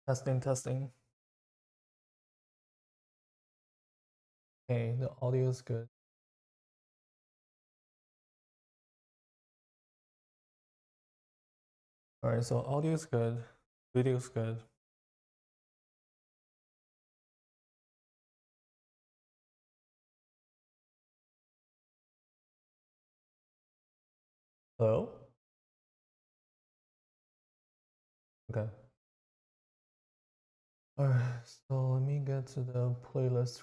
Testing, testing. Okay, the audio is good. All right, so audio is good, video is good. Hello? Okay. All right, so let me get to the playlist.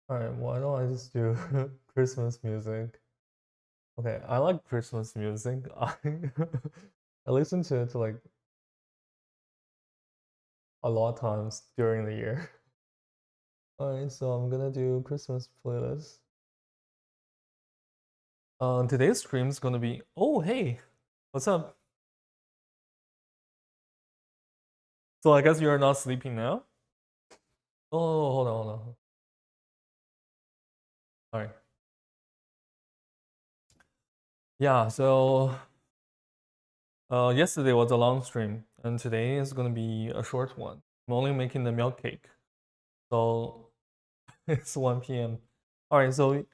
All right, why don't I just do Christmas music? Okay, I like Christmas music. I listen to it like a lot of times during the year. All right, so I'm gonna do Christmas playlist. Today's stream is gonna be. Oh, hey, what's up? So I guess you're not sleeping now. Oh, hold on, hold on. All right. Yeah, so yesterday was a long stream, and today is gonna be a short one. I'm only making the milk cake, so it's 1 p.m. All right, so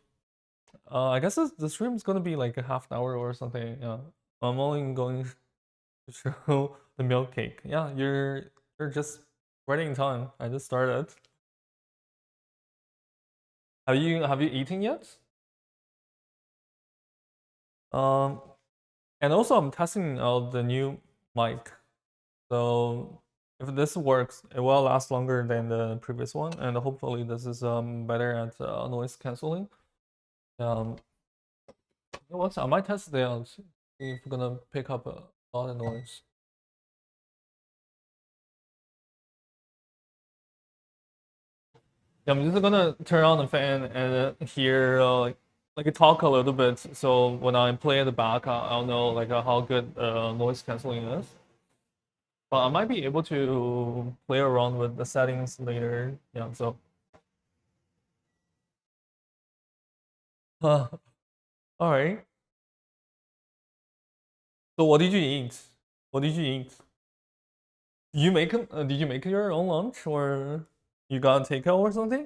I guess the stream is gonna be like a half an hour or something. Yeah, I'm only going to show the milk cake. Yeah, you're just right in time. I just started. Have you eaten yet? Um, and also I'm testing out the new mic. So if this works, it will last longer than the previous one, and hopefully this is better at noise canceling. Um, you know what? I might test it out. See if we're gonna pick up a lot of noise. Yeah, I'm just gonna turn on the fan and hear like talk a little bit. So when I play at the back, I'll know like how good noise canceling is. But I might be able to play around with the settings later. Yeah, so all right. So what did you eat? What did you eat? Did you make your own lunch or you got takeout or something?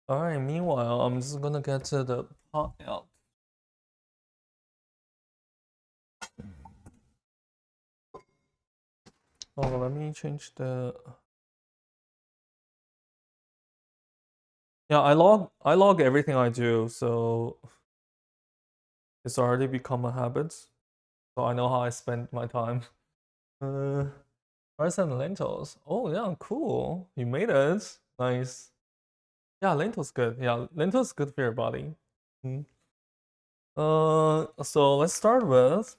All right. Meanwhile, I'm just gonna get to the pot out. Oh, let me change the. Yeah, I log everything I do, so it's already become a habit. So I know how I spend my time. Uh, rice and lentils. Oh yeah, cool. You made it. Nice. Yeah, lentils good. Yeah, lentils good for your body. Mm. So let's start with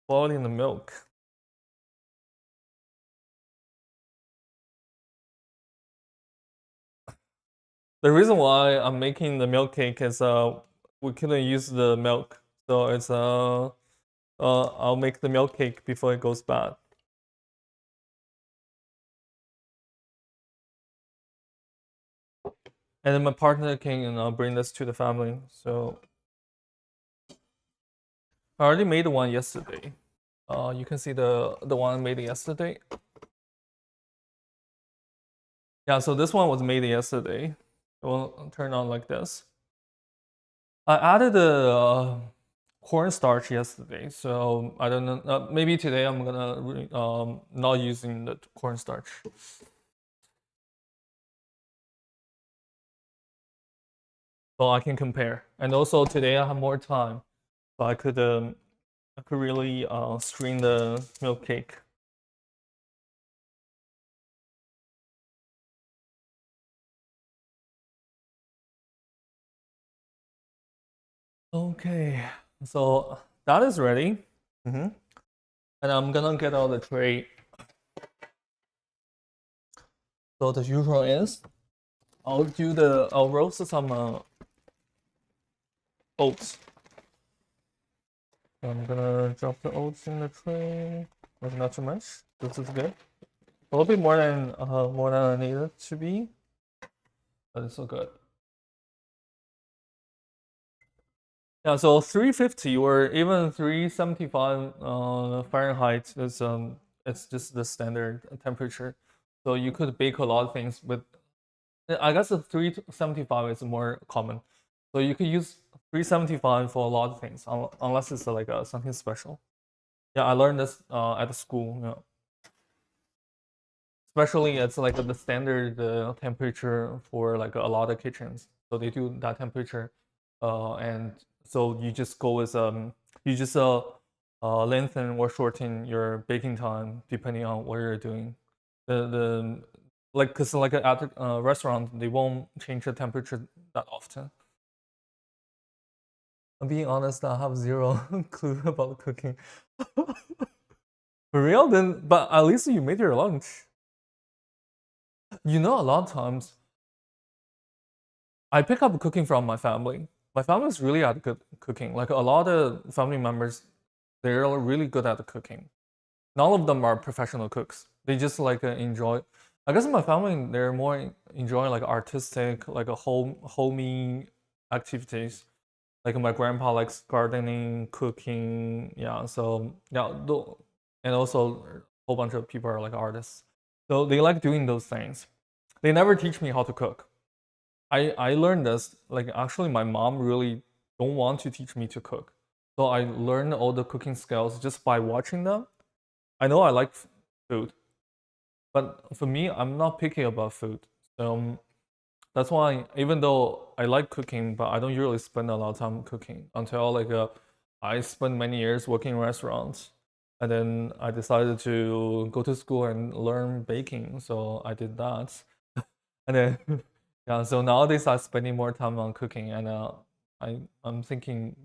boiling the milk. The reason why I'm making the milk cake is we couldn't use the milk, so it's I'll make the milk cake before it goes bad. And then my partner can bring this to the family. So I already made one yesterday. You can see the one I made yesterday. Yeah, so this one was made yesterday. It will turn on like this. I added the cornstarch yesterday, so I don't know. Maybe today I'm gonna not using the cornstarch. So I can compare. And also today I have more time, so I could really stream the milk cake. Okay, so that is ready. And I'm gonna get out the tray. So the usual is I'll roast some oats. I'm gonna drop the oats in the tray. Not too much. This is good. A little bit more than I need it to be, but it's so good. Yeah, so 350 or even 375 Fahrenheit is it's just the standard temperature. So you could bake a lot of things with. I guess the 375 is more common. So you could use 375 for a lot of things, unless it's like something special. Yeah, I learned this at the school. Yeah. Especially it's like the standard temperature for like a lot of kitchens. So they do that temperature, and so you just go with you just lengthen or shorten your baking time depending on what you're doing. The like because like at a restaurant they won't change the temperature that often. I'm being honest, I have zero clue about cooking. For real, then but at least you made your lunch. You know, a lot of times I pick up cooking from my family. My family is really at good cooking. Like a lot of family members, they're really good at cooking. None of them are professional cooks. They just like enjoy. I guess in my family, they're more enjoying like artistic, like a homey activities. Like my grandpa likes gardening, cooking. Yeah, so yeah, and also a whole bunch of people are like artists. So they like doing those things. They never teach me how to cook. I learned this like actually my mom really don't want to teach me to cook. So I learned all the cooking skills just by watching them. I know I like food, but for me, I'm not picky about food. So that's why even though I like cooking, but I don't usually spend a lot of time cooking until like I spent many years working in restaurants. And then I decided to go to school and learn baking. So I did that. And then yeah, so nowadays I'm spending more time on cooking, and I'm thinking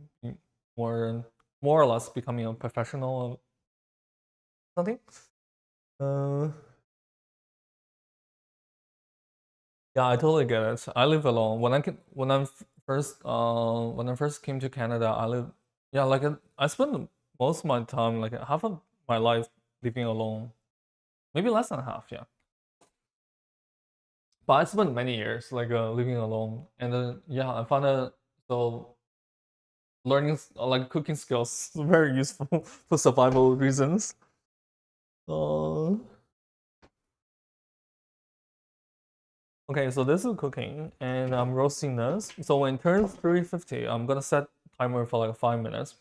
more more or less becoming a professional or something. Uh, yeah, I totally get it. I live alone. When I first came to Canada, I live yeah like I spent most of my time like half of my life living alone, maybe less than half. Yeah, but I spent many years like living alone, and then yeah, I found it so learning like cooking skills very useful for survival reasons. Uh, okay, so this is cooking, and I'm roasting this. So when it turns 350, I'm gonna set timer for like 5 minutes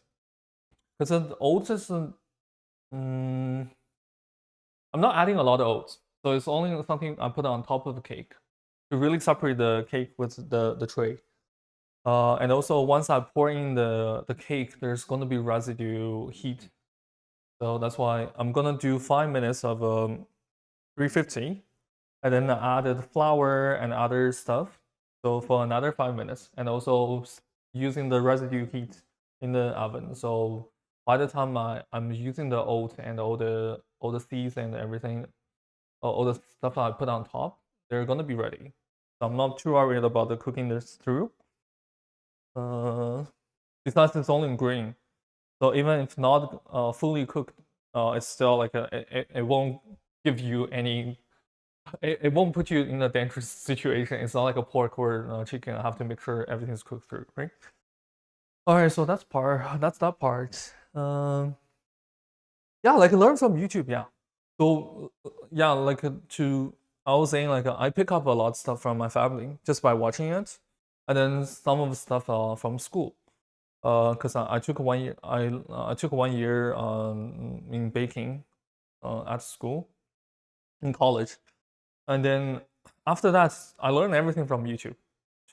because the oats is I'm not adding a lot of oats, so it's only something I put on top of the cake to really separate the cake with the tray. And also once I pour in the cake, there's gonna be residue heat. So that's why I'm gonna do 5 minutes of 350, and then I added flour and other stuff. So for another 5 minutes, and also using the residue heat in the oven. So by the time I'm using the oat and all the seeds and everything, all the stuff I put on top, they're gonna be ready. So I'm not too worried about the cooking this through. Besides, it's only green, so even if not fully cooked, it's still like it won't give you any. It won't put you in a dangerous situation. It's not like a pork or chicken. I have to make sure everything's cooked through, right? All right, so that's that part. Yeah, like learn from YouTube. Yeah. So yeah, like to I was saying like I pick up a lot of stuff from my family just by watching it, and then some of the stuff from school. Because I took 1 year I took 1 year in baking at school in college, and then after that I learned everything from YouTube.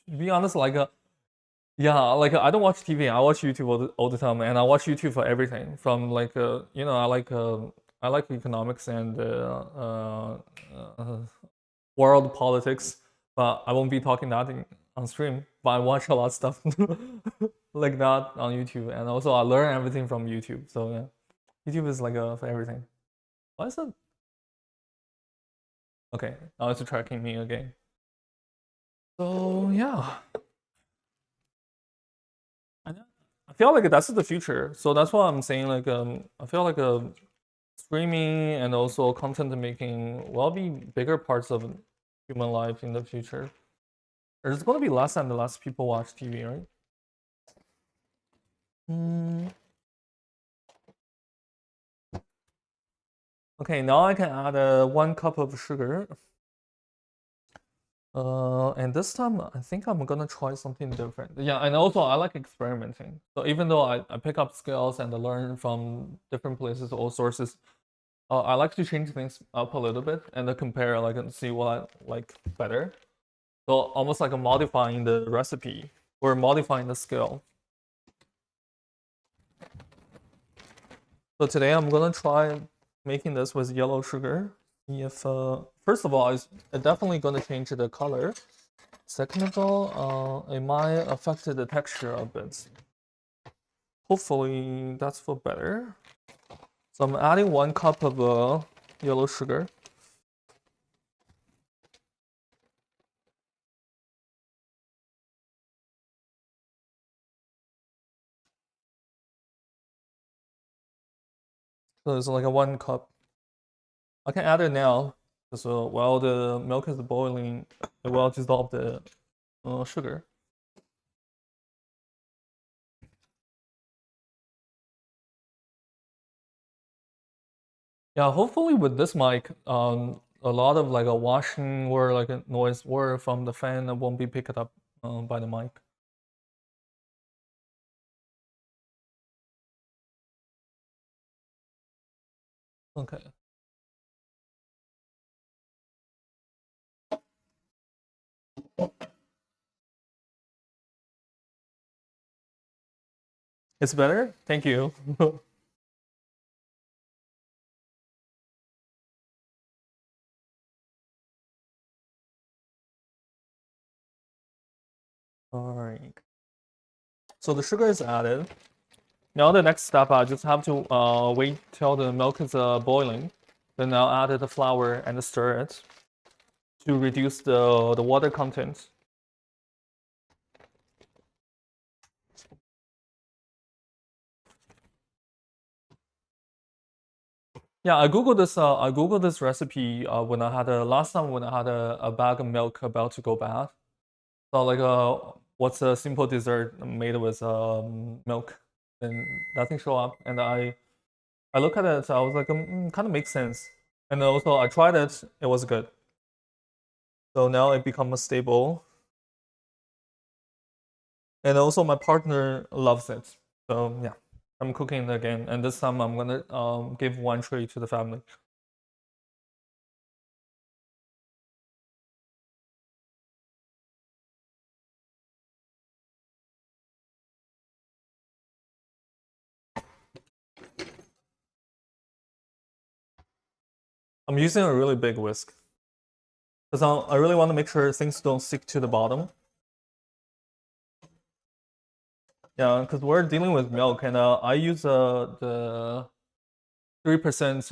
To be honest, like yeah, like I don't watch TV. I watch YouTube all the time, and I watch YouTube for everything. From like you know, I like economics and uh, world politics, but I won't be talking that on stream. but I watch a lot of stuff like that on YouTube, and also I learn everything from YouTube. So yeah, YouTube is like for everything. Why is it? Okay, now it's tracking me again. So yeah, I feel like that's the future. So that's why I'm saying like I feel like streaming and also content making will be bigger parts of human life in the future. There's gonna be less and less people watch TV, right? Okay, now I can add 1 cup of sugar. And this time I think I'm gonna try something different. Yeah, and also I like experimenting. So even though I pick up skills and learn from different places or sources, I like to change things up a little bit and compare like and see what I like better. So almost like modifying the recipe or modifying the skill. So today I'm gonna try making this with yellow sugar. If first of all, it's definitely gonna change the color. Second of all, it might affect the texture a bit. Hopefully that's for better. So I'm adding 1 cup of yellow sugar. So it's like a 1 cup. I can add it now. So while the milk is boiling, it will dissolve the sugar. Yeah, hopefully with this mic, a lot of like a washing or like a noise or from the fan won't be picked up by the mic. Okay. It's better? Thank you. All right. So the sugar is added. Now the next step, I just have to wait till the milk is boiling. Then I'll add the flour and stir it to reduce the water content. Yeah, I googled this. I googled this recipe when I had last time when I had a bag of milk about to go bad. So like what's a simple dessert made with milk? And nothing show up. And I look at it. So I was like, kind of makes sense. And then also I tried it. It was good. So now it becomes stable. And also my partner loves it. So yeah, I'm cooking it again. And this time I'm gonna give 1 tray to the family. I'm using a really big whisk because I really want to make sure things don't stick to the bottom. Yeah, because we're dealing with milk, and I use the 3%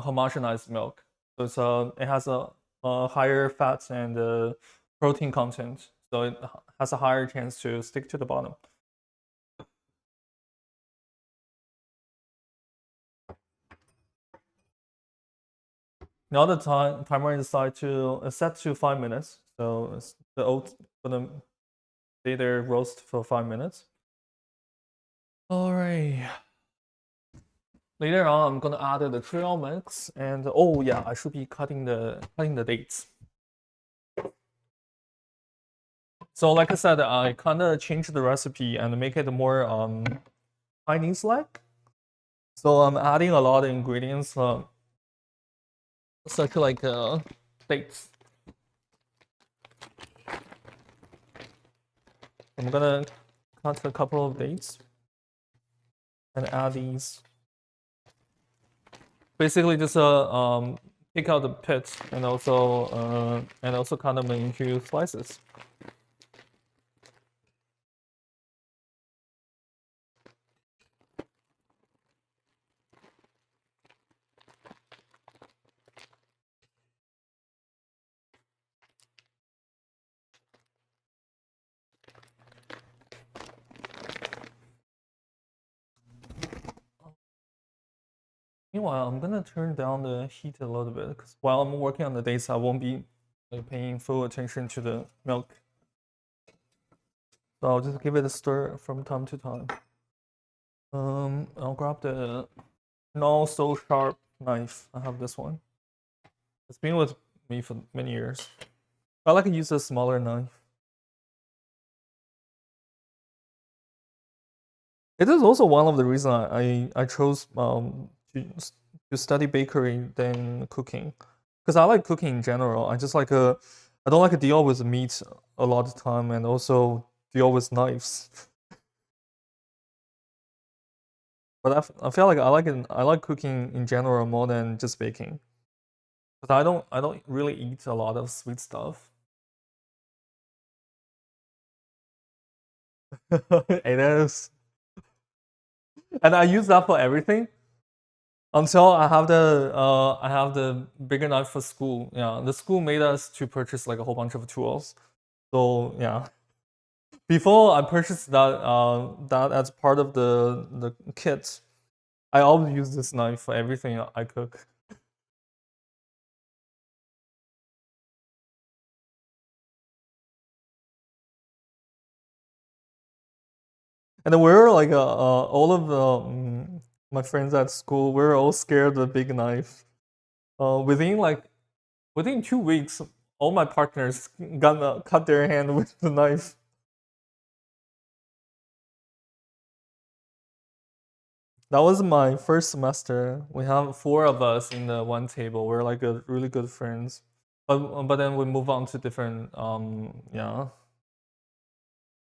homogenized milk. So it has a higher fat and protein content, so it has a higher chance to stick to the bottom. Now the timer is set to 5 minutes. So the oats gonna stay there roast for 5 minutes. All right. Later on, I'm gonna add the trail mix, and oh yeah, I should be cutting the dates. So like I said, I kind of changed the recipe and make it more Chinese-like. So I'm adding a lot of ingredients, such like dates. I'm gonna cut a couple of dates and add these. Basically, just pick out the pits and also cut them into slices. Meanwhile, I'm gonna turn down the heat a little bit because while I'm working on the dates, I won't be like paying full attention to the milk. So I'll just give it a stir from time to time. I'll grab the not so sharp knife. I have this one. It's been with me for many years. I like to use a smaller knife. It is also one of the reasons I chose to study bakery than cooking, because I like cooking in general. I just like I don't like to deal with meat a lot of time and also deal with knives. But I feel like I like cooking in general more than just baking. But I don't really eat a lot of sweet stuff. It is, and I use that for everything until I have the bigger knife for school. Yeah, the school made us to purchase like a whole bunch of tools. So yeah, before I purchased that as part of the kit, I always use this knife for everything I cook. And then we're like all of my friends at school, we're all scared of the big knife. Within like within 2 weeks, all my partners gonna cut their hand with the knife. That was my first semester. We have 4 of us in the one table. We're like a really good friends. But then we move on to different yeah.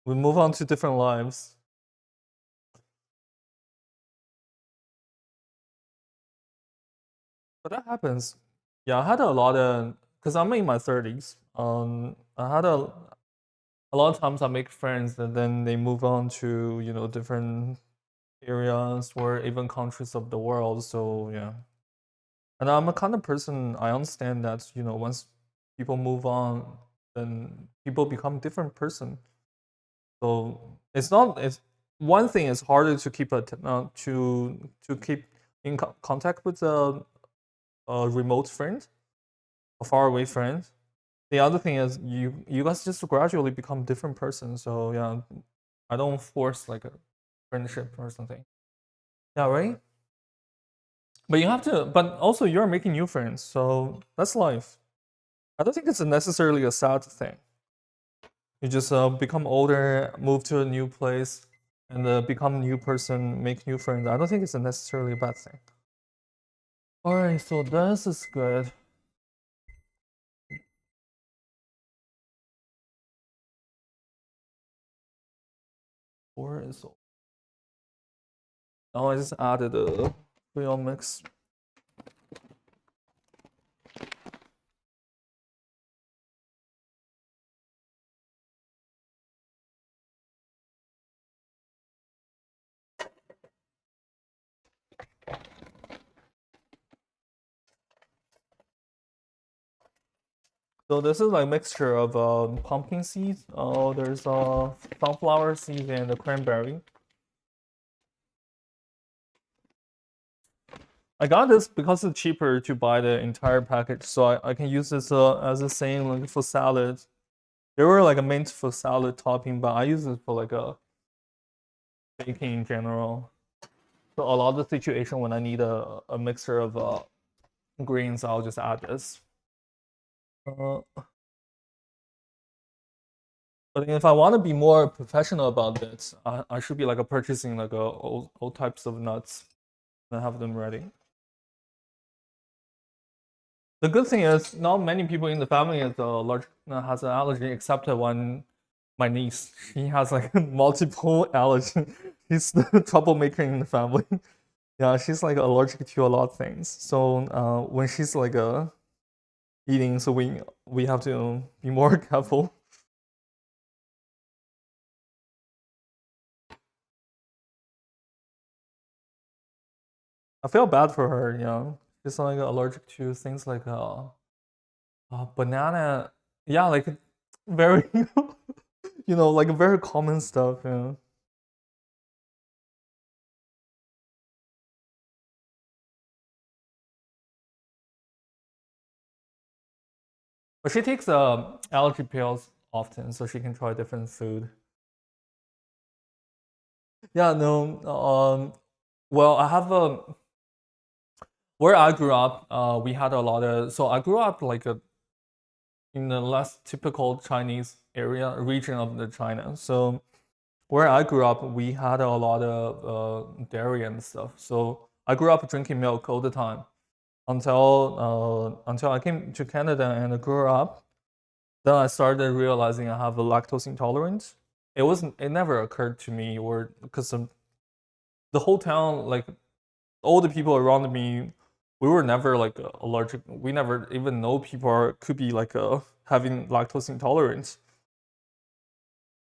We move on to different lives. But that happens. Yeah, I had a lot of because I'm in my 30s. I had a lot of times I make friends and then they move on to different areas or even countries of the world. So yeah, and I'm a kind of person. I understand that once people move on, then people become different person. So it's not. It's one thing is harder to keep to keep in contact with a remote friend, a far away friend. The other thing is you guys just gradually become different person. So yeah, I don't force like a friendship or something. Yeah, right. But you have to. But also you're making new friends, so that's life. I don't think it's necessarily a sad thing. You just become older, move to a new place, and become a new person, make new friends. I don't think it's necessarily a bad thing. All right, so this is good. Or is now I just added a real mix. So this is like mixture of pumpkin seeds. There's sunflower seeds and the cranberry. I got this because it's cheaper to buy the entire package, so I can use this as a same like for salad. They were like a meant for salad topping, but I use it for like a baking in general. So a lot of the situation when I need a mixture of greens, I'll just add this. Uh, but if I want to be more professional about this, I should be like a purchasing like all types of nuts and have them ready. The good thing is not many people in the family has an allergy except one my niece. She has like multiple allergies. She's the troublemaker in the family. Yeah, she's like allergic to a lot of things. So when she's like eating, so we have to be more careful. I feel bad for her. She's like allergic to things like banana. Yeah, like very like very common stuff. Yeah. But she takes allergy pills often, so she can try different food. Yeah, no. Well, I have a where I grew up. We had a lot of. So I grew up like in the less typical Chinese area region of the China. So where I grew up, we had a lot of dairy and stuff. So I grew up drinking milk all the time until I came to Canada and grew up. Then I started realizing I have a lactose intolerance. It never occurred to me, or because the whole town, like all the people around me, we were never like allergic. We never even know people could be like having lactose intolerance.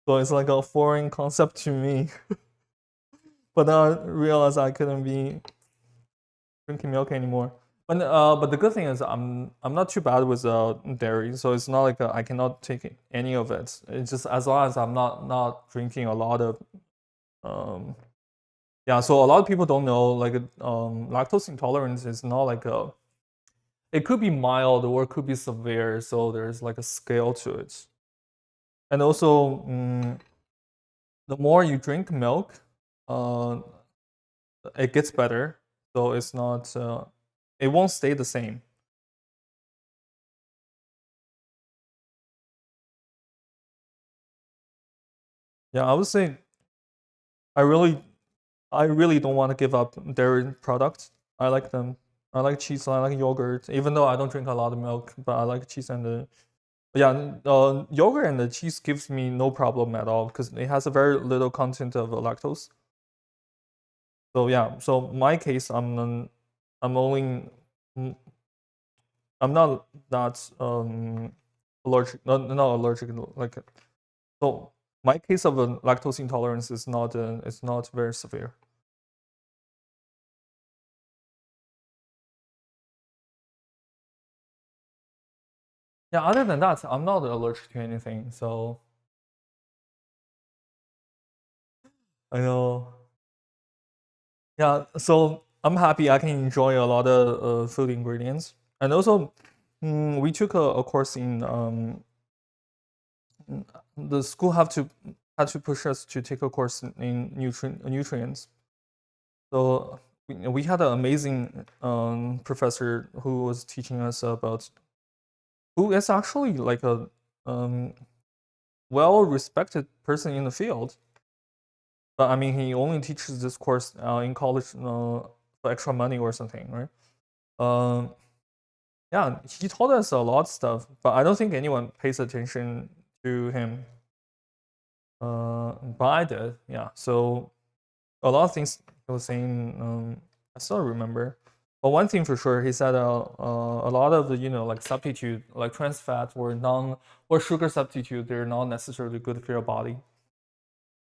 So it's like a foreign concept to me. But then I realized I couldn't be drinking milk anymore. But the good thing is I'm not too bad with dairy, so it's not like I cannot take any of it. It's just as long as I'm not drinking a lot of yeah. So a lot of people don't know like lactose intolerance is not like a it could be mild or it could be severe. So there's like a scale to it. And also, the more you drink milk, it gets better. So it's not it won't stay the same. Yeah, I would say I really I really don't want to give up dairy products. I like them. I like cheese. I like yogurt. Even though I don't drink a lot of milk, but I like cheese and the yeah, yogurt and the cheese gives me no problem at all because it has a very little content of lactose. So yeah, so my case, I'm only mm, I'm not that allergic, not allergic like so. My case of a lactose intolerance is not it's not very severe. Yeah, other than that, I'm not allergic to anything. So I know. Yeah, so I'm happy I can enjoy a lot of food ingredients, and also we took a course in the school had to push us to take a course in nutrients. So we had an amazing professor who was teaching us about who is actually like a um, well respected person in the field. But I mean, he only teaches this course in college for extra money or something, right? Um, yeah, he taught us a lot of stuff, but I don't think anyone pays attention to him. But I did, yeah. So a lot of things he was saying, I still remember. But one thing for sure, he said a lot of the like substitute, like trans fat or sugar substitute, they're not necessarily good for your body.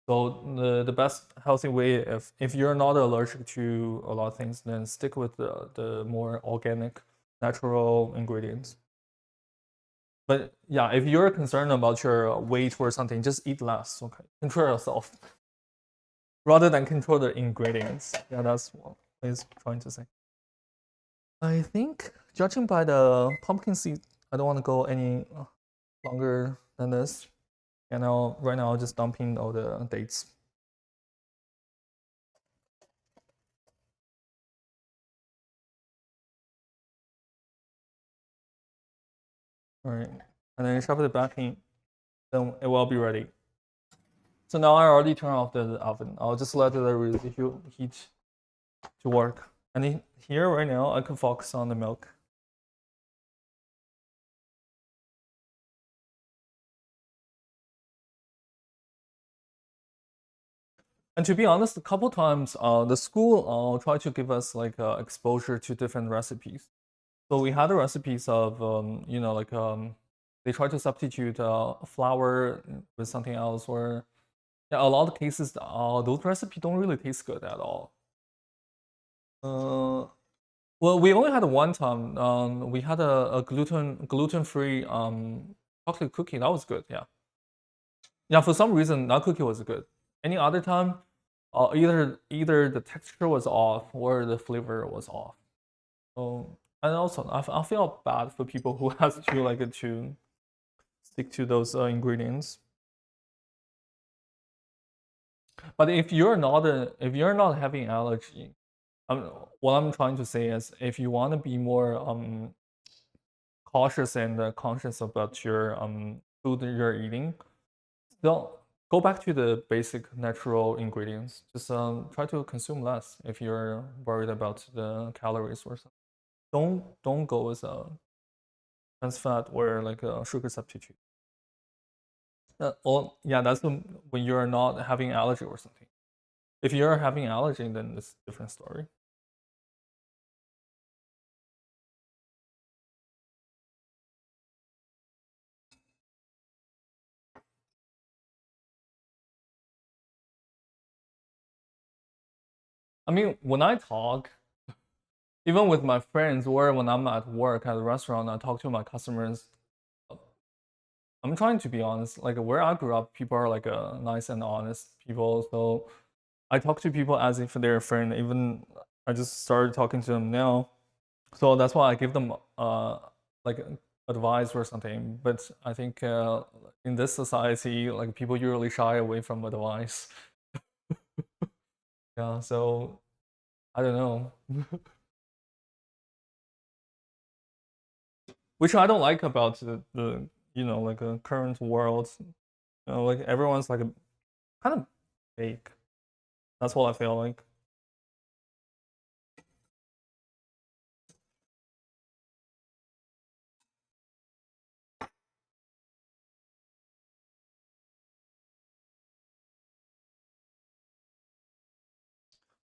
So the best healthy way, if you're not allergic to a lot of things, then stick with the more organic, natural ingredients. But yeah, if you're concerned about your weight or something, just eat less. Okay, control yourself rather than control the ingredients. Yeah, that's what he's trying to say. I think judging by the pumpkin seed, I don't want to go any longer than this. And now right now, I'm just dumping all the dates. All right, and then shove it back in. Then it will be ready. So now I already turned off the oven. I'll just let the residual heat to work. And here right now, I can focus on the milk. And to be honest, a couple times, the school tried to give us like exposure to different recipes. So we had the recipes of like they try to substitute flour with something else, or yeah, a lot of cases those recipes don't really taste good at all. Well, we only had one time. We had a gluten free chocolate cookie. That was good. Yeah, yeah. For some reason, that cookie was good. Any other time, either the texture was off or the flavor was off. So and also, I feel bad for people who has to like to stick to those ingredients. But if you're not having allergy, what I'm trying to say is if you want to be more cautious and conscious about your food you're eating, don't go back to the basic natural ingredients. Just try to consume less if you're worried about the calories or something. Don't go with a trans fat or like a sugar substitute. Or yeah, that's when you're not having allergy or something. If you're having allergy, then it's a different story. I mean, when I talk, even with my friends or when I'm at work at a restaurant, I talk to my customers. I'm trying to be honest. Like where I grew up, people are like nice and honest people. So I talk to people as if they're a friend. Even I just started talking to them now. So that's why I give them like advice or something. But I think in this society, like people usually shy away from advice. Yeah. So I don't know. Which I don't like about the like a current world. Like everyone's like a kind of fake. That's what I feel like.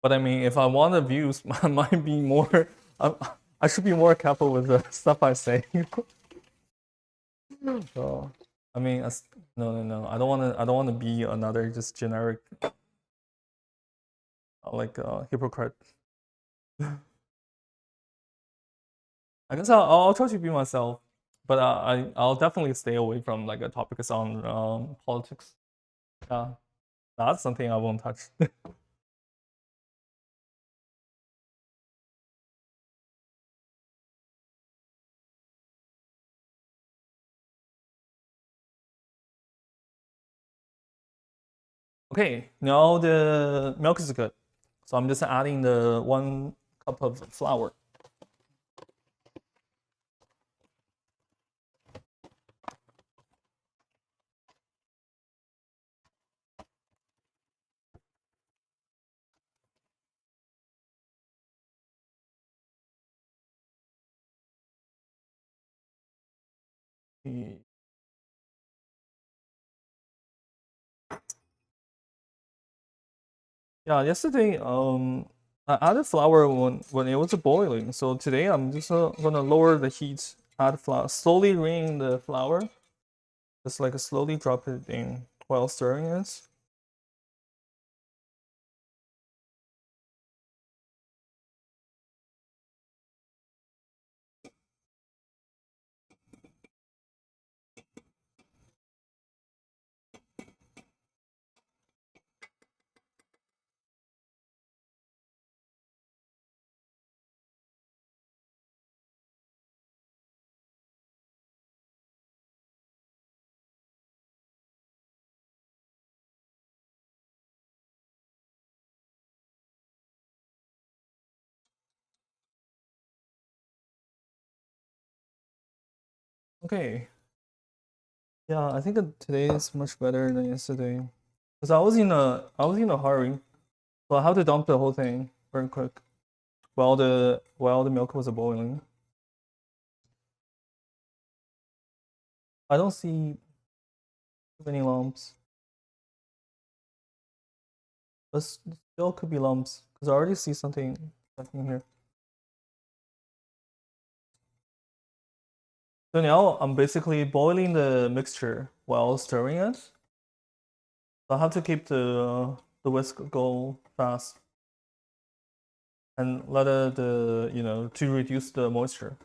But I mean, if I want the views, I might be more. I, I should be more careful with the stuff I say. So, I mean, no. I don't want to. I don't want to be another just generic like hypocrite. I guess I'll try to be myself, but I'll definitely stay away from like a topics on politics. Yeah, that's something I won't touch. Okay, now the milk is good, so I'm just adding the 1 cup of flour. Yeah, yesterday I added flour when it was boiling. So today I'm just gonna lower the heat, add flour, slowly ring the flour, just like slowly drop it in while stirring it. Okay. Yeah, I think that today is much better than yesterday. Cause I was in a hurry, so I have to dump the whole thing very quick while the milk was boiling. I don't see too many lumps, but still could be lumps because I already see something in here. So now I'm basically boiling the mixture while stirring it. So I have to keep the whisk go fast and let it to reduce the moisture.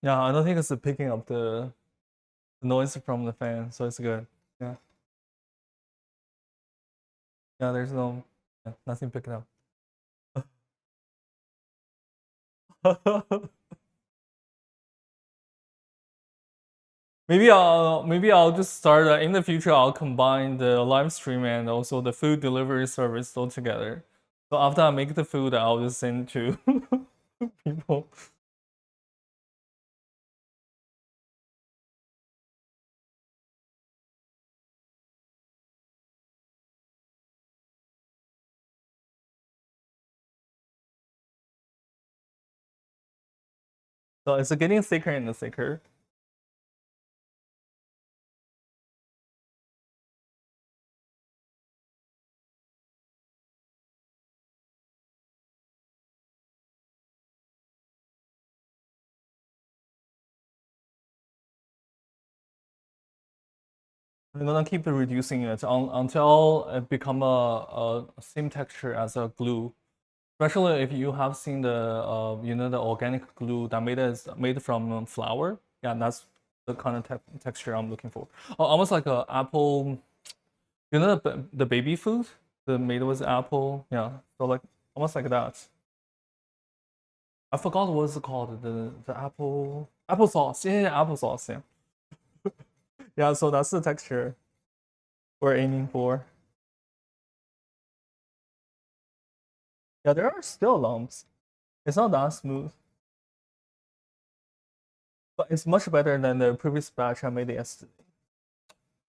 Yeah, I don't think it's picking up the noise from the fan, so it's good. Yeah. Yeah, there's no nothing picking up. Maybe I'll just start in the future. I'll combine the live stream and also the food delivery service all together. So after I make the food, I'll just send to people. So it's getting thicker and thicker. I'm gonna keep reducing it until it become a same texture as a glue. Especially if you have seen the the organic glue that made from flour. Yeah, that's the kind of texture I'm looking for. Almost like a apple. The baby food, the made with apple. Yeah, so like almost like that. I forgot what it's called. The applesauce. Yeah, applesauce. Yeah, yeah. So that's the texture we're aiming for. Yeah, there are still lumps. It's not that smooth, but it's much better than the previous batch I made yesterday.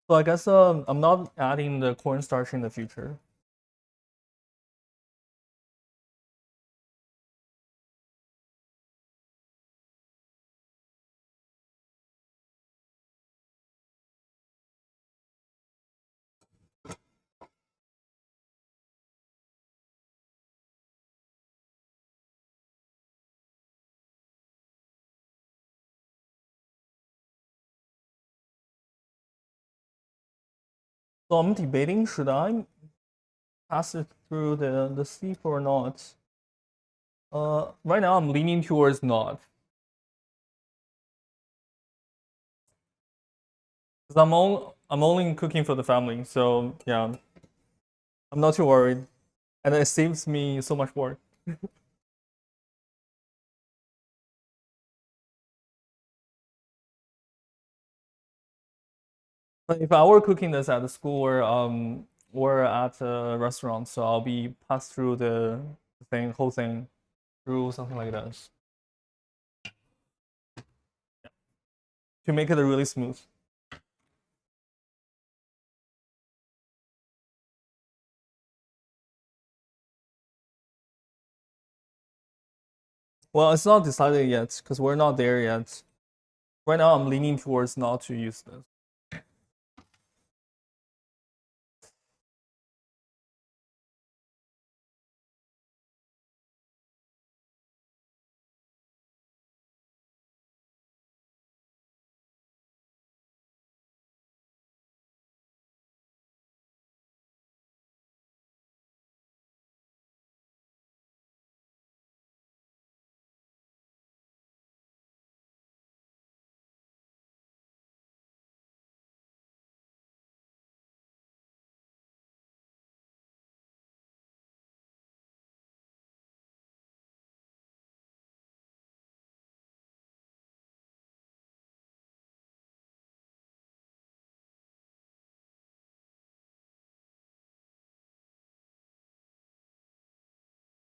So I guess I'm not adding the cornstarch in the future. So I'm debating, should I pass it through the sieve or not? Right now I'm leaning towards not, because I'm only cooking for the family. So yeah, I'm not too worried, and it saves me so much work. But if I were cooking this at the school or at a restaurant, so I'll be passed through the whole thing through something like this to make it really smooth. Well, it's not decided yet because we're not there yet. Right now, I'm leaning towards not to use this.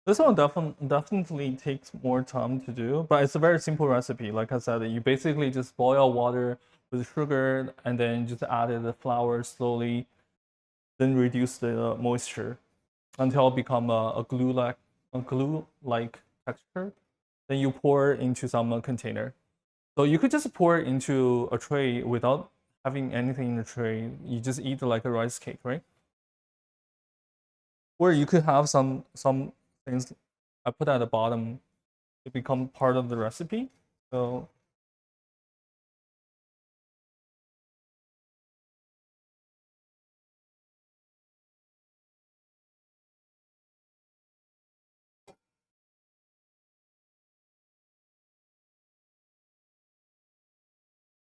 This one definitely takes more time to do, but it's a very simple recipe. Like I said, you basically just boil water with sugar and then just add the flour slowly, then reduce the moisture until it become a glue like texture. Then you pour into some container. So you could just pour it into a tray without having anything in the tray. You just eat like a rice cake, right? Or you could have some things I put at the bottom to become part of the recipe. So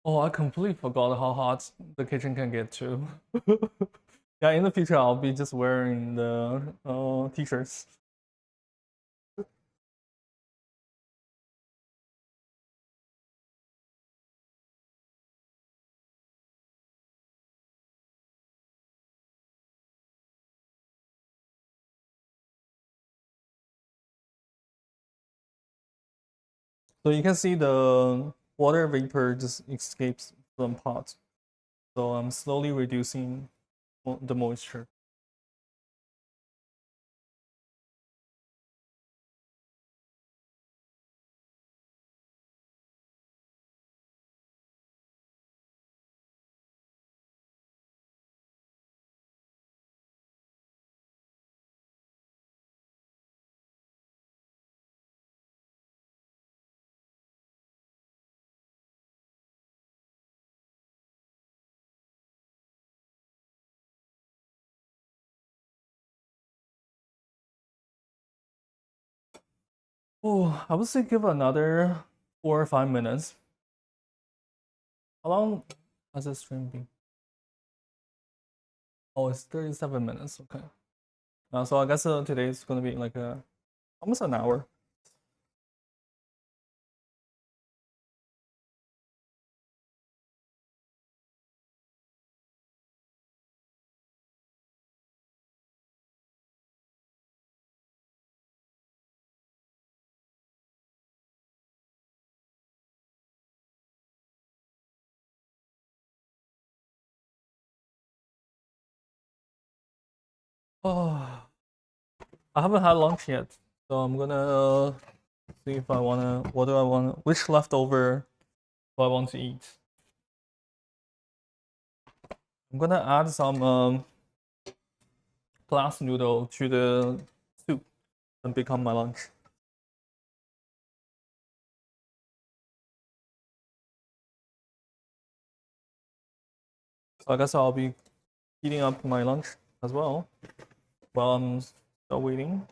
Oh, I completely forgot how hot the kitchen can get too. Yeah, in the future I'll be just wearing the t-shirts. So you can see the water vapor just escapes from pot. So I'm slowly reducing the moisture. Oh, I would say give another 4 or 5 minutes. How long has this stream been? Oh, it's 37 minutes. Okay. So I guess today is gonna be like almost an hour. Oh, I haven't had lunch yet, so I'm gonna see if I wanna. What do I want? Which leftover do I want to eat? I'm gonna add some glass noodle to the soup and become my lunch. So I guess I'll be heating up my lunch as well while I'm still waiting.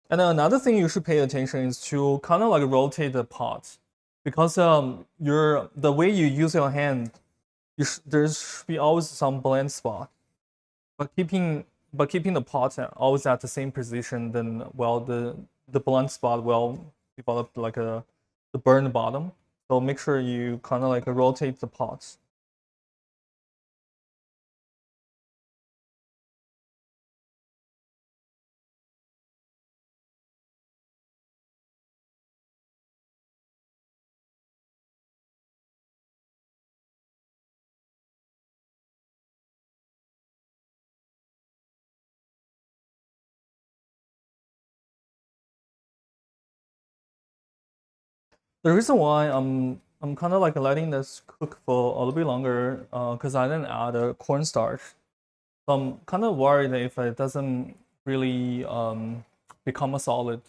And then another thing you should pay attention is to kind of like rotate the pot, because the way you use your hand, there should be always some bland spot. But keeping the pot always at the same position, then well the blunt spot will develop like the burned bottom. So make sure you kind of like rotate the pots. The reason why I'm kind of like letting this cook for a little bit longer, because I didn't add a cornstarch. So I'm kind of worried that if it doesn't really become a solid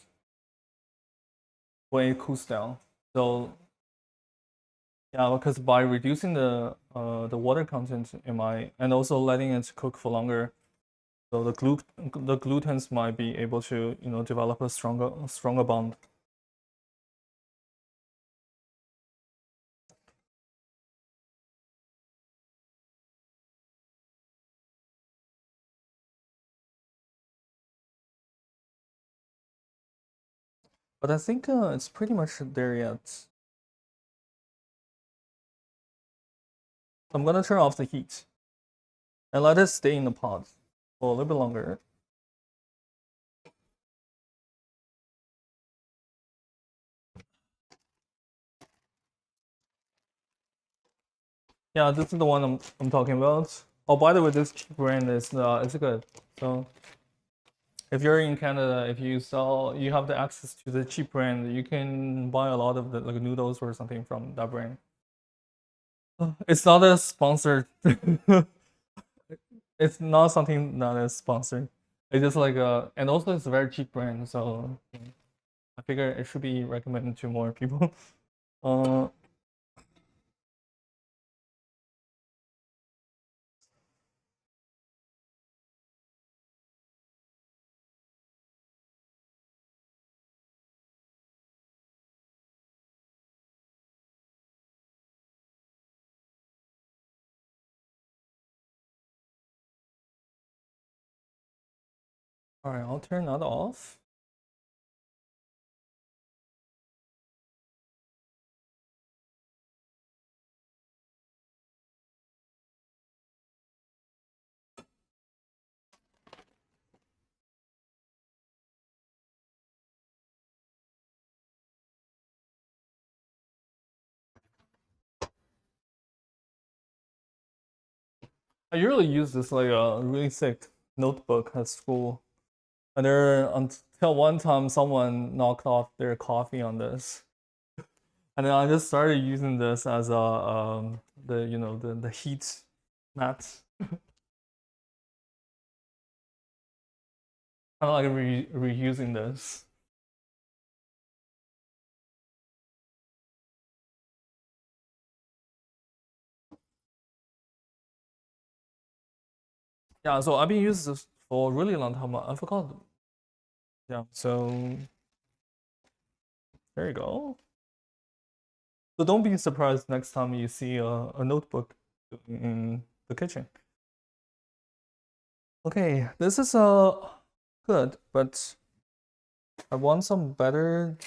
when it cools down. So yeah, because by reducing the water content in my and also letting it cook for longer, so the glutens might be able to develop a stronger bond. But I think it's pretty much there yet. I'm gonna turn off the heat and let it stay in the pot for a little bit longer. Yeah, this is the one I'm talking about. Oh, by the way, this brand is good. So if you're in Canada, if you have the access to the cheap brand, you can buy a lot of the like noodles or something from that brand. It's not a sponsored. It's not something that is sponsored. It's just like and also it's a very cheap brand, so I figure it should be recommended to more people. Uh, All right, I'll turn that off. I usually use this like a really thick notebook at school. And there until one time someone knocked off their coffee on this. And then I just started using this as a the heat mat. Kind of like reusing this. Yeah, so I've been using this for a really long time. I forgot. Yeah, so there you go. So don't be surprised next time you see a notebook in the kitchen. Okay, this is good, but I want some better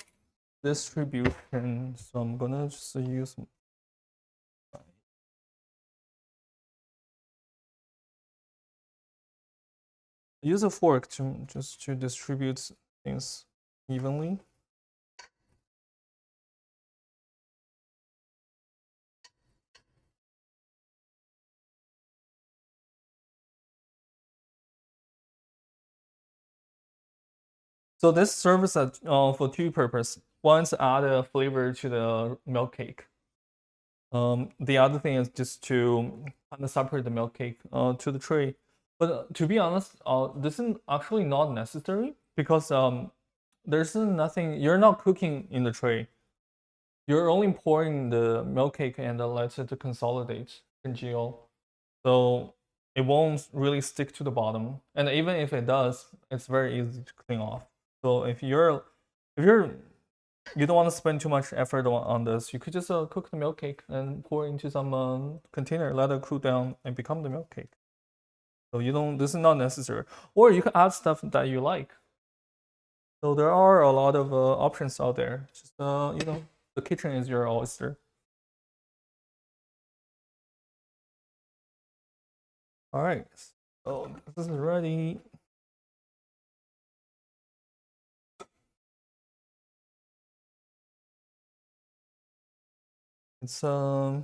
distribution, so I'm gonna just use a fork to just to distribute things evenly. So this serves for two purposes. One is add a flavor to the milk cake. The other thing is just to kind of separate the milk cake to the tray. But to be honest, this is actually not necessary because there's nothing. You're not cooking in the tray. You're only pouring the milk cake and let it consolidate, congeal. So it won't really stick to the bottom. And even if it does, it's very easy to clean off. So if you don't want to spend too much effort on this, you could just cook the milk cake and pour into some container, let it cool down, and become the milk cake. So you don't. This is not necessary. Or you can add stuff that you like. So there are a lot of options out there. Just the kitchen is your oyster. All right. So this is ready. It's I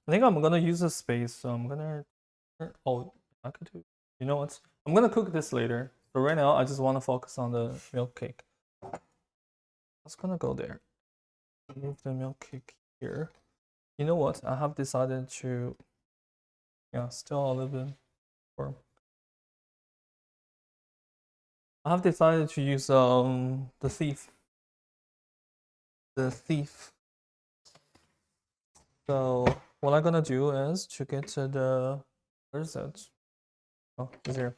think I'm gonna use a space, so I'm gonna. Oh, I could do. You know what? I'm gonna cook this later. So right now, I just want to focus on the milk cake. It's gonna go there. Move the milk cake here. You know what? I have decided to. Yeah, still a little bit warm. I have decided to use the thief. The thief. So what I'm gonna do is to get to the where's that? Oh, it's here.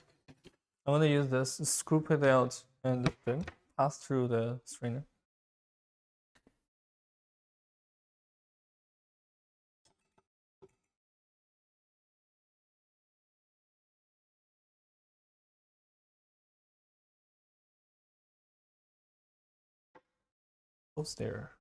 I'm gonna use this, scoop it out, and then pass through the strainer. Goes there.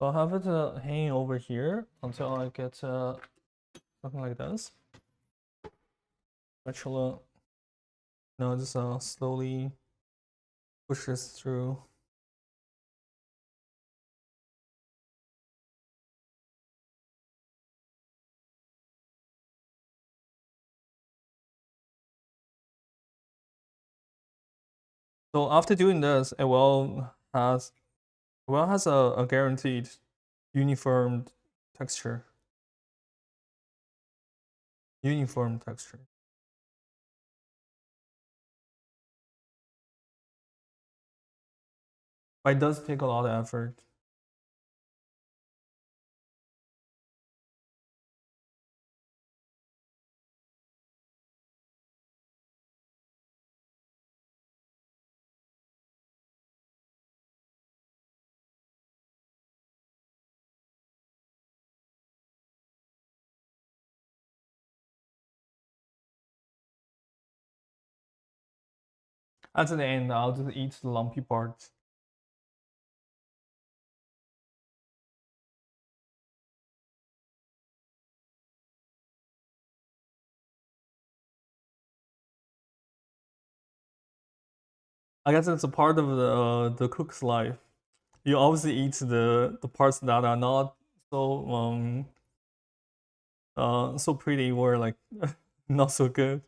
So I'll have it hanging over here until I get something like this. Spatula. Now just slowly push this through. So after doing this, it will has a guaranteed uniform texture. Uniform texture. But it does take a lot of effort. At the end, I'll just eat the lumpy parts. I guess it's a part of the cook's life. You obviously eat the parts that are not so so pretty or like not so good.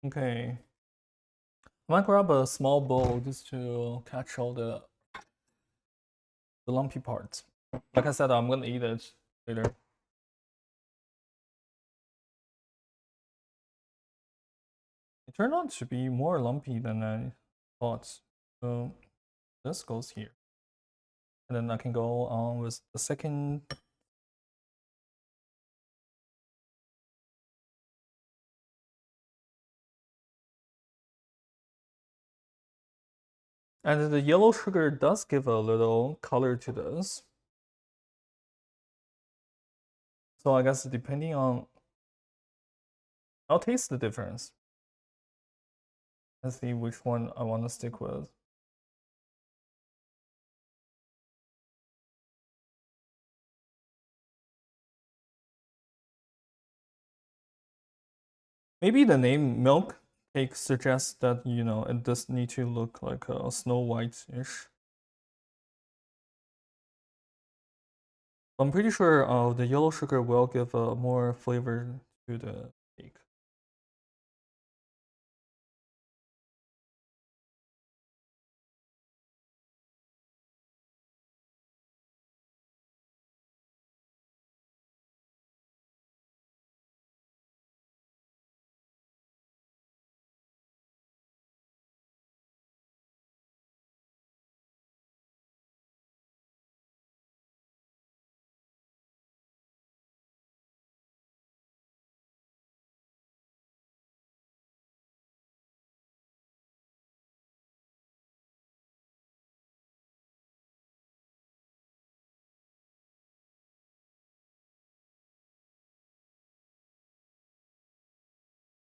Okay. I might grab a small bowl just to catch all the lumpy parts. Like I said, I'm gonna eat it later. It turned out to be more lumpy than I thought. So this goes here. And then I can go on with the second. And the yellow sugar does give a little color to this. So I guess depending on, I'll taste the difference. Let's see which one I want to stick with. Maybe the name milk cake suggests that, you know, it does need to look like a Snow White-ish. I'm pretty sure the yellow sugar will give more flavor to the cake.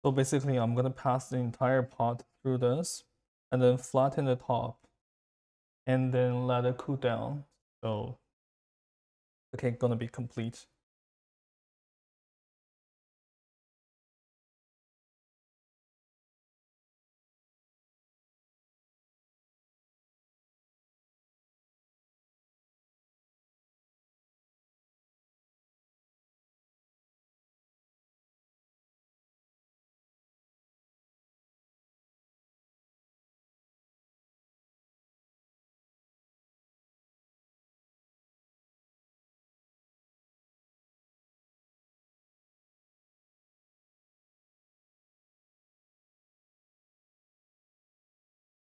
So basically, I'm gonna pass the entire pot through this, and then flatten the top, and then let it cool down. So the cake gonna be complete.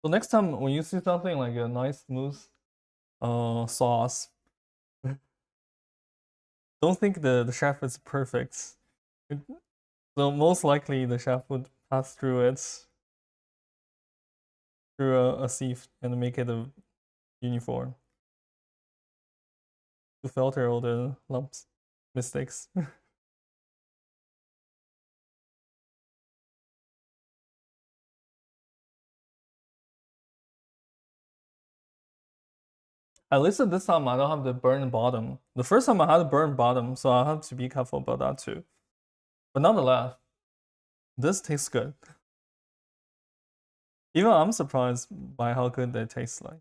So next time when you see something like a nice smooth sauce, don't think the chef is perfect. So most likely the chef would pass through it through a sieve and make it a uniform to filter all the lumps, mistakes. At least this time I don't have the burned bottom. The first time I had a burned bottom, so I have to be careful about that too. But nonetheless, this tastes good. Even I'm surprised by how good they taste like.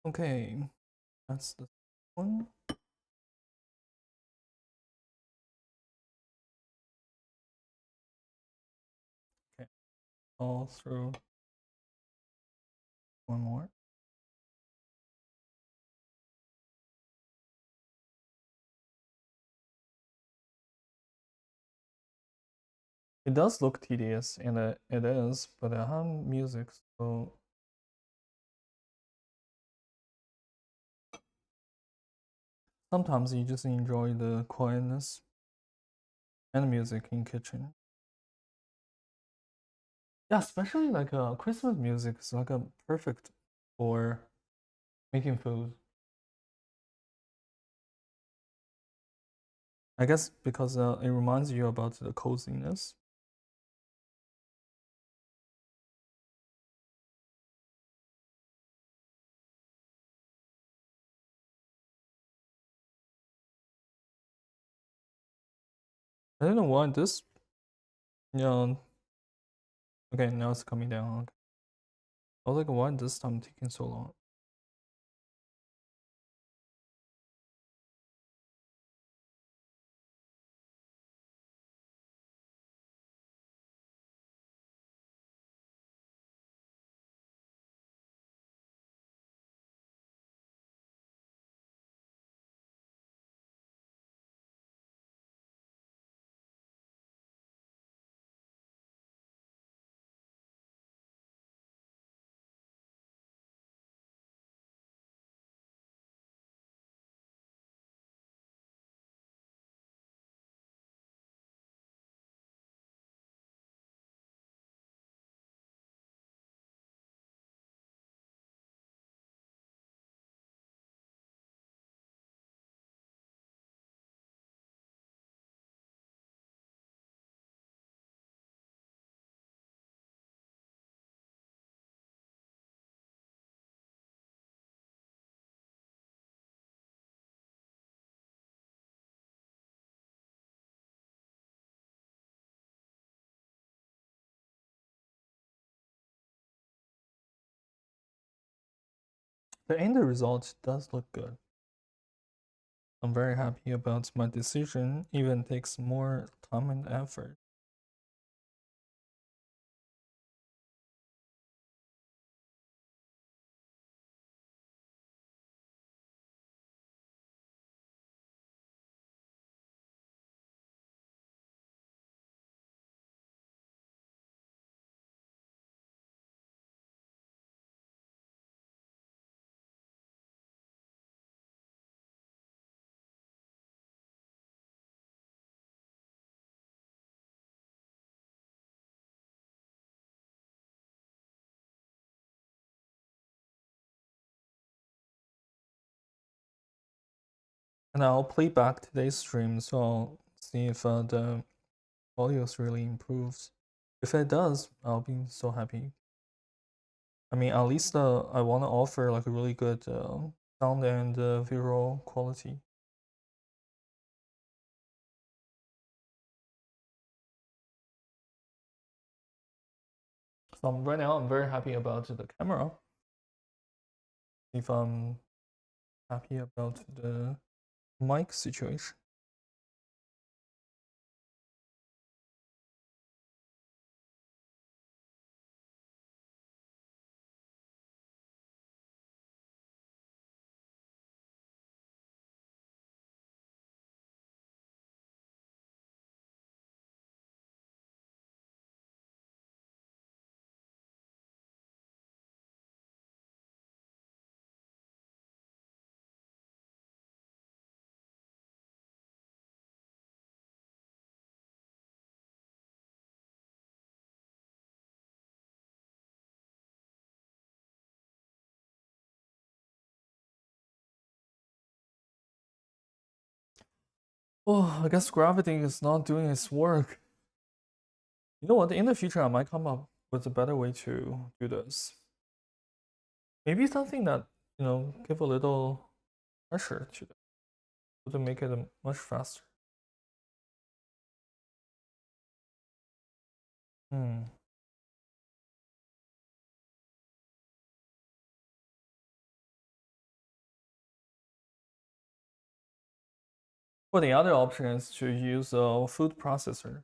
Okay, that's the one. Okay, all through one more. It does look tedious, and it is, but I have music, so sometimes you just enjoy the quietness and music in kitchen. Yeah, especially like Christmas music is like a perfect for making food. I guess because it reminds you about the coziness. I don't know why this, you know, okay, now it's coming down. Okay. I was like, why this time taking so long? The end result does look good. I'm very happy about my decision, even takes more time and effort. And I'll play back today's stream, so I'll see if the audio's really improved. If it does, I'll be so happy. I mean, at least I want to offer like a really good sound and visual quality. So right now I'm very happy about the camera. If I'm happy about the mic situation. Oh, I guess gravity is not doing its work. You know what? In the future, I might come up with a better way to do this. Maybe something that, give a little pressure to make it much faster. Hmm. Well, the other option is to use a food processor,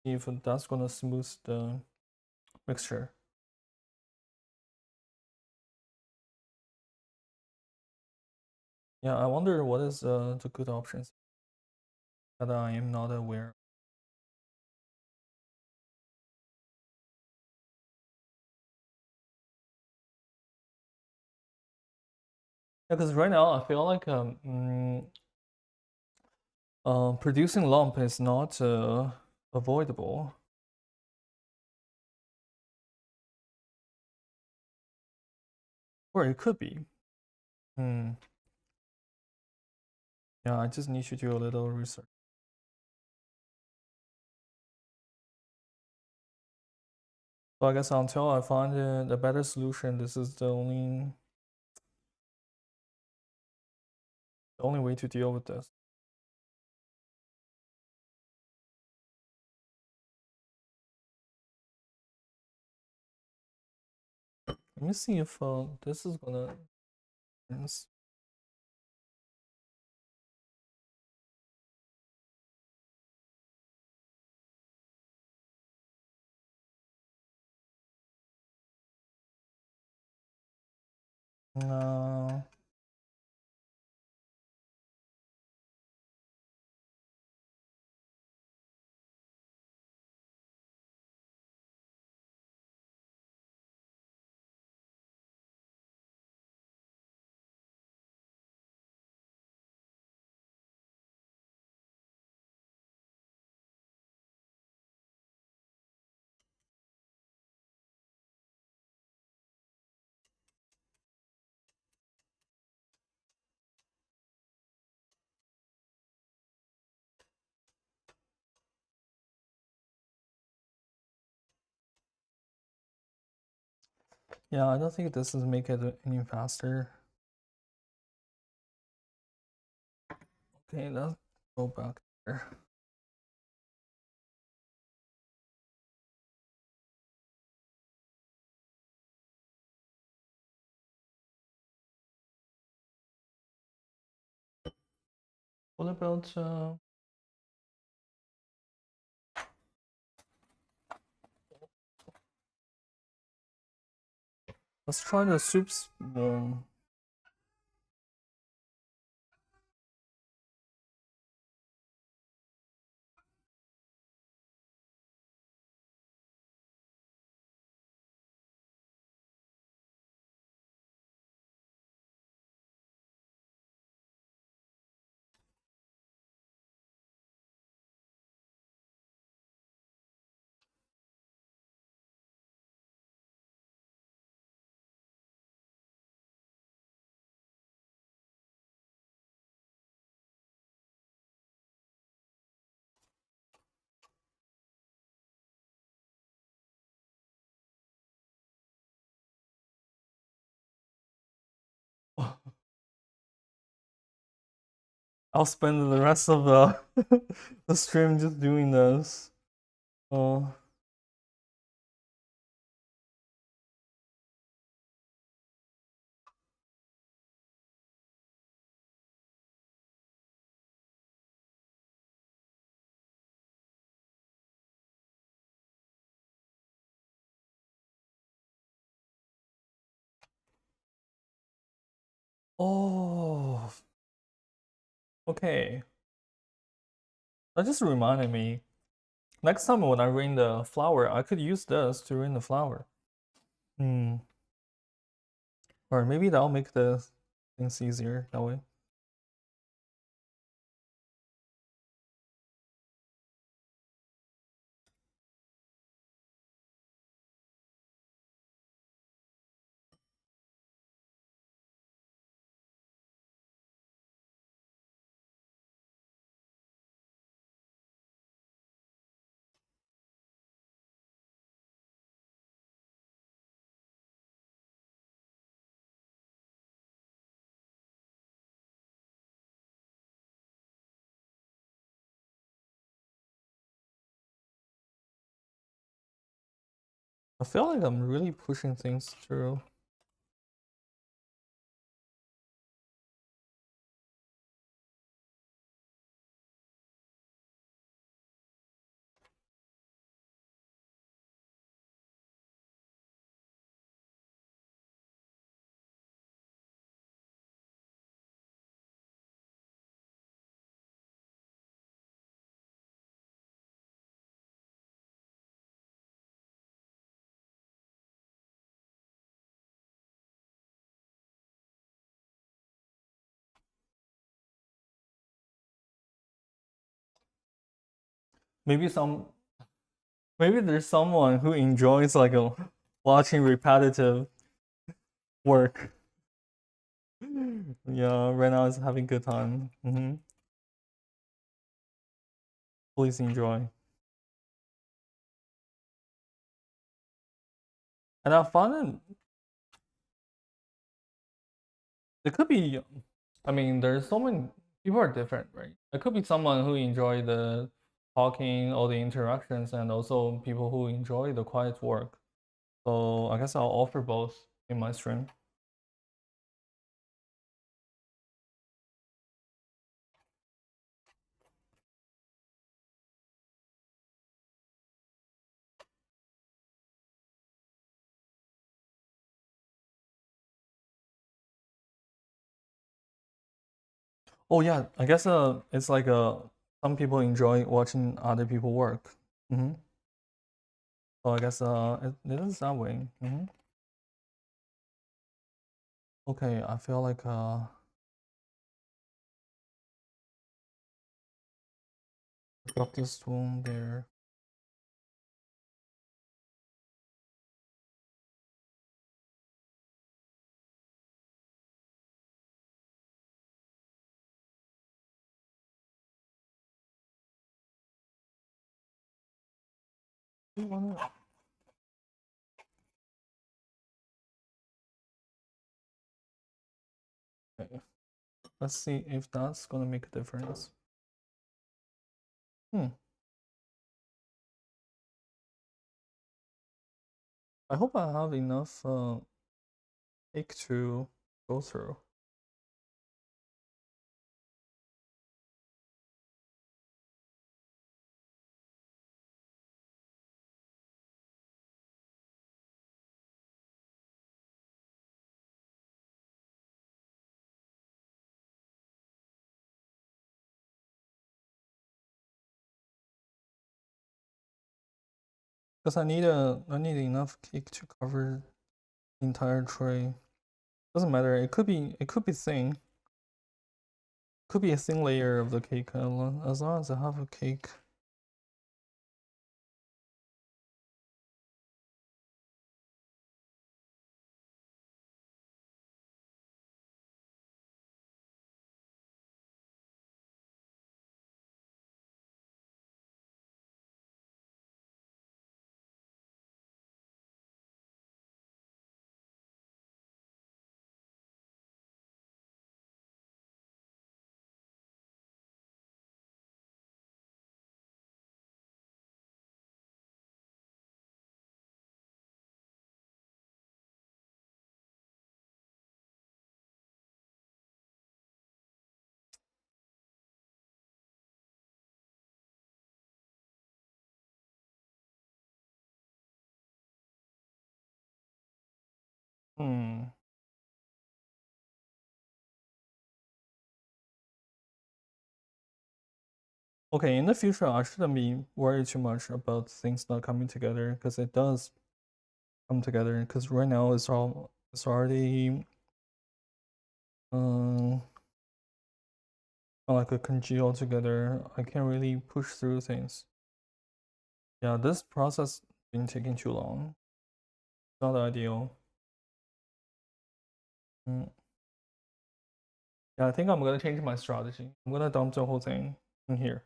if that's gonna smooth the mixture. Yeah, I wonder what is the good options that I am not aware. Yeah, because right now I feel like producing lump is not avoidable. Or it could be. Hmm. Yeah, I just need to do a little research. So I guess until I find a better solution, this is the only way to deal with this. Let me see if this is gonna. Yes. No. Yeah, I don't think this is make it any faster. Okay, let's go back there. What about let's try the soups. I'll spend the rest of the the stream just doing this. Oh. Oh. Okay. That just reminded me. Next time when I rain the flower, I could use this to rain the flower. Hmm. Or maybe that'll make the things easier that way. I feel like I'm really pushing things through. Maybe there's someone who enjoys like watching repetitive work. Yeah, right now is having a good time. Please enjoy. And I found it could be. I mean, there's so many people are different, right? It could be someone who enjoy the talking, all the interactions, and also people who enjoy the quiet work. So I guess I'll offer both in my stream. Oh yeah, I guess it's like some people enjoy watching other people work. So I guess it is that way. Okay, I feel like drop this one there. Okay. Let's see if that's gonna make a difference. I hope I have enough cake to go through. Because I need enough cake to cover the entire tray. Doesn't matter. It could be thin. Could be a thin layer of the cake as long as I have a cake. Hmm. Okay, in the future, I shouldn't be worried too much about things not coming together because it does come together. Because right now it's already like a congeal together. I can't really push through things. Yeah, this process been taking too long. Not ideal. Mm. Yeah, I think I'm gonna change my strategy. I'm gonna dump the whole thing in here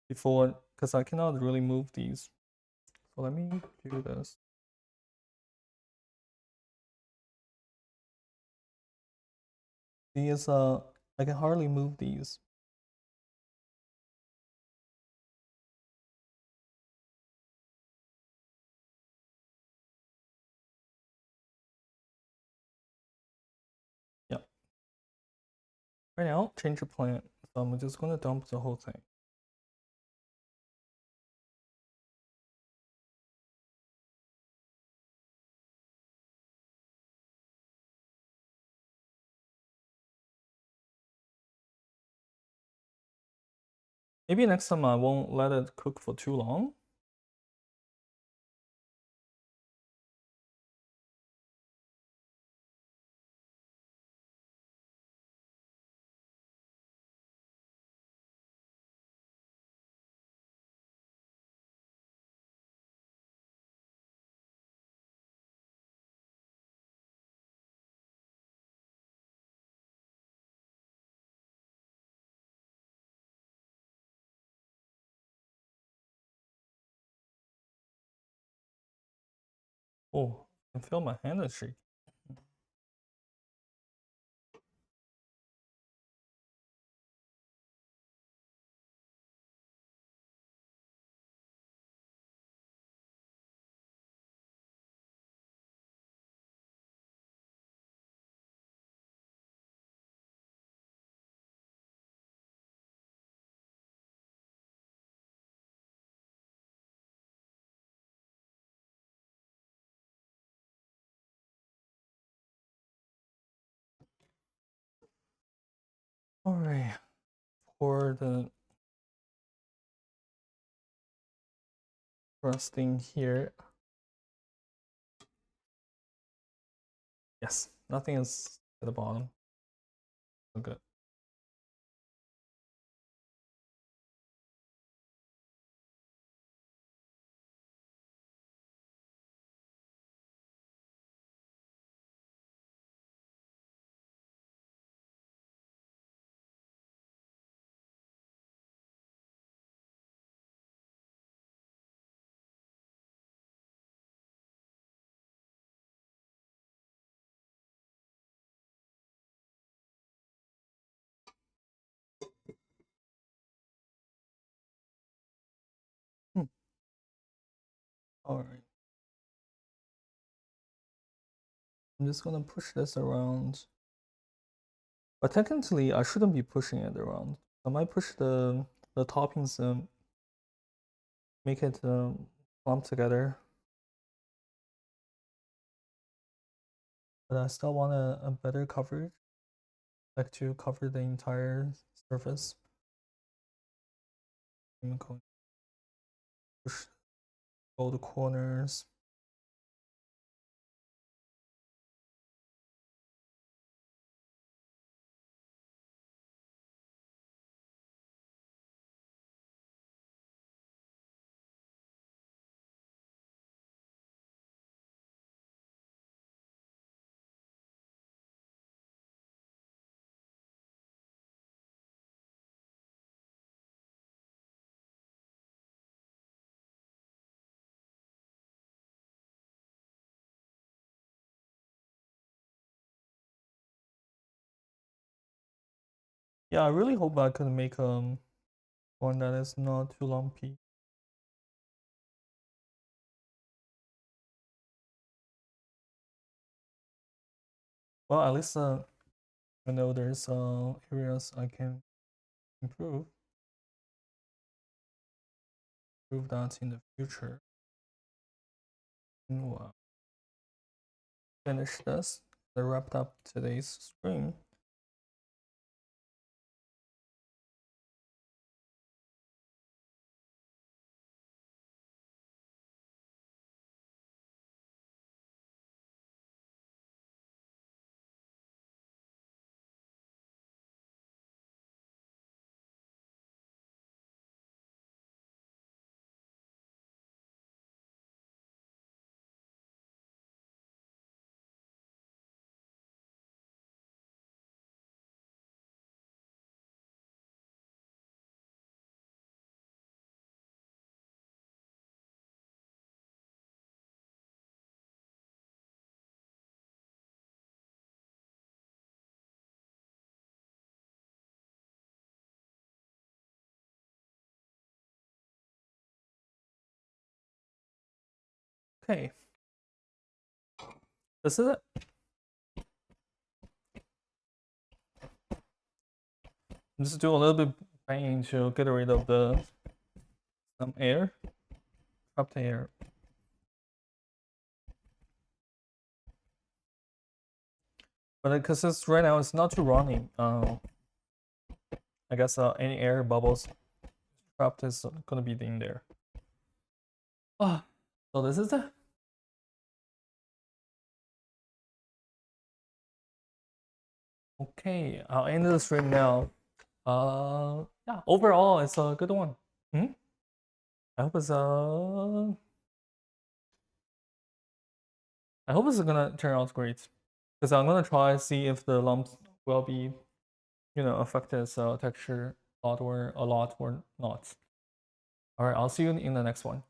before, because I cannot really move these. So let me do this. These I can hardly move these. Yeah. Right now, change the plan. So I'm just gonna dump the whole thing. Maybe next time I won't let it cook for too long. Oh, I feel my hand is shaking. All right, pour the frosting here. Yes, nothing is at the bottom. So good. Hmm. All right. I'm just gonna push this around. But technically, I shouldn't be pushing it around. I might push the toppings and make it clump together. But I still want a better coverage, like to cover the entire surface. I'm going to push all the corners. Yeah, I really hope I could make one that is not too lumpy. Well, at least I know there's areas I can improve that in the future. Wow. finish this. I wrapped up today's stream. Okay, this is it. Just do a little bit banging to get rid of some air, trapped air. But because it's right now it's not too running, I guess any air bubbles trapped is gonna be in there. So this is it. Okay, I'll end the stream now. Yeah, overall it's a good one. I hope it's gonna turn out great. Because I'm gonna try see if the lumps will be, affect its texture a lot or not. All right, I'll see you in the next one.